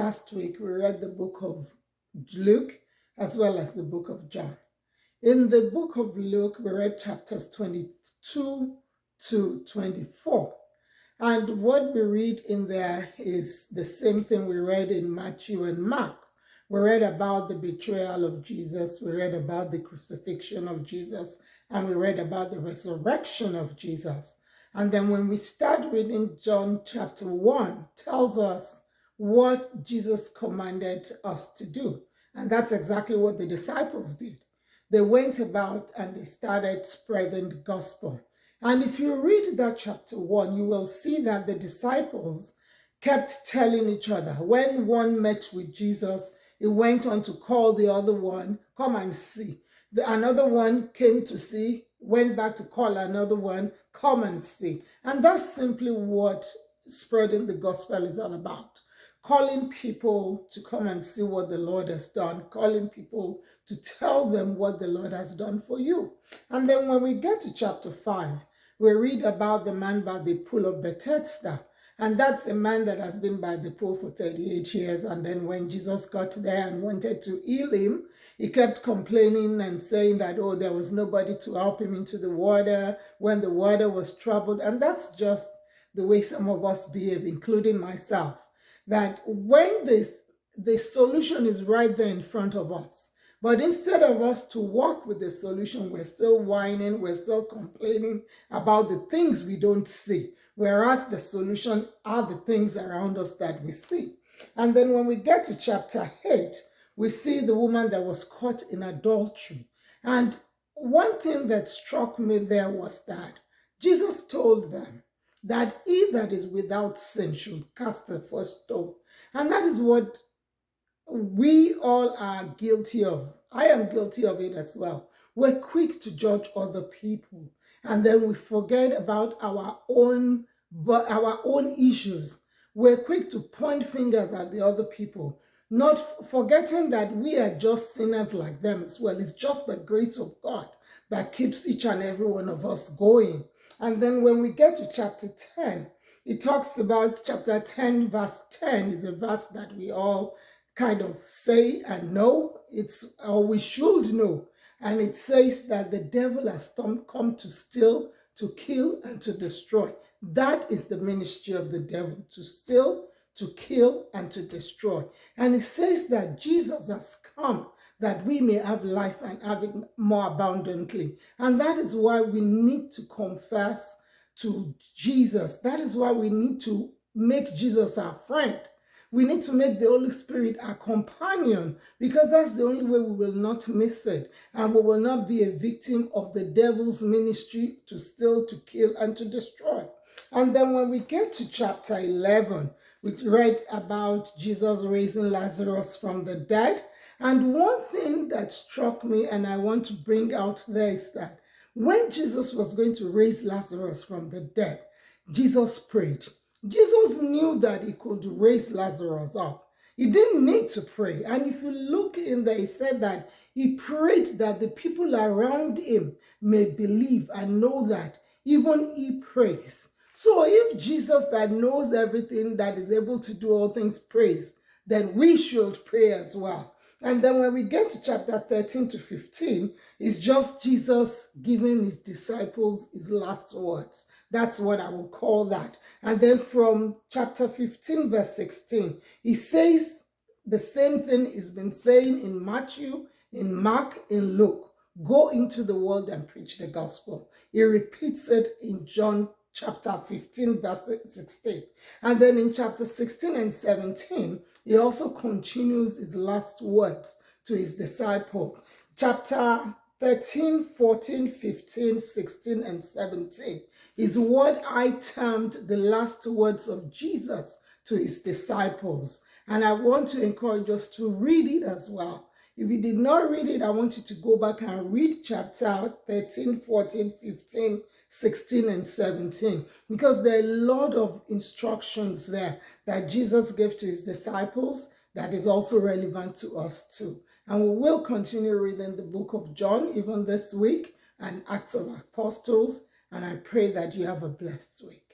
last week, we read the book of Luke as well as the book of John. In the book of Luke, we read chapters 22 to 24. And what we read in there is the same thing we read in Matthew and Mark. We read about the betrayal of Jesus, we read about the crucifixion of Jesus, and we read about the resurrection of Jesus. And then when we start reading John chapter 1, tells us what Jesus commanded us to do. And that's exactly what the disciples did. They went about and they started spreading the gospel. And if you read that chapter 1, you will see that the disciples kept telling each other. When one met with Jesus, he went on to call the other one, come and see. Another one came to see, went back to call another one, come and see. And that's simply what spreading the gospel is all about. Calling people to come and see what the Lord has done, calling people to tell them what the Lord has done for you. And then when we get to chapter 5, we read about the man by the pool of Bethesda. And that's a man that has been by the pool for 38 years. And then when Jesus got there and wanted to heal him, he kept complaining and saying that, oh, there was nobody to help him into the water when the water was troubled. And that's just the way some of us behave, including myself. That when the solution is right there in front of us, but instead of us to walk with the solution, we're still whining, we're still complaining about the things we don't see, whereas the solution are the things around us that we see. And then when we get to chapter 8, we see the woman that was caught in adultery. And one thing that struck me there was that Jesus told them that he that is without sin should cast the first stone. And that is what we all are guilty of. I am guilty of it as well. We're quick to judge other people, and then we forget about our own issues. We're quick to point fingers at the other people, not forgetting that we are just sinners like them as well. It's just the grace of God that keeps each and every one of us going. And then when we get to chapter 10, it talks about chapter 10, verse 10 is a verse that we all kind of say and know, or we should know. And it says that the devil has come to steal, to kill, and to destroy. That is the ministry of the devil, to steal, to kill, and to destroy. And it says that Jesus has come that we may have life and have it more abundantly. And that is why we need to confess to Jesus. That is why we need to make Jesus our friend. We need to make the Holy Spirit our companion, because that's the only way we will not miss it. And we will not be a victim of the devil's ministry to steal, to kill, and to destroy. And then when we get to chapter 11, we read about Jesus raising Lazarus from the dead. And one thing that struck me and I want to bring out there is that when Jesus was going to raise Lazarus from the dead, Jesus prayed. Jesus knew that he could raise Lazarus up. He didn't need to pray. And if you look in there, he said that he prayed that the people around him may believe and know that even he prays. So if Jesus that knows everything, that is able to do all things, prays, then we should pray as well. And then when we get to chapter 13 to 15, it's just Jesus giving his disciples his last words. That's what I will call that. And then from chapter 15, verse 16, he says the same thing he's been saying in Matthew, in Mark, in Luke. Go into the world and preach the gospel. He repeats it in John chapter 15, verse 16. And then in chapter 16 and 17, he also continues his last words to his disciples. Chapter 13, 14, 15, 16, and 17 is what I termed the last words of Jesus to his disciples. And I want to encourage us to read it as well. If you did not read it, I want you to go back and read chapter 13, 14, 15, 16, and 17, because there are a lot of instructions there that Jesus gave to his disciples that is also relevant to us too. And we will continue reading the book of John even this week and Acts of Apostles. And I pray that you have a blessed week.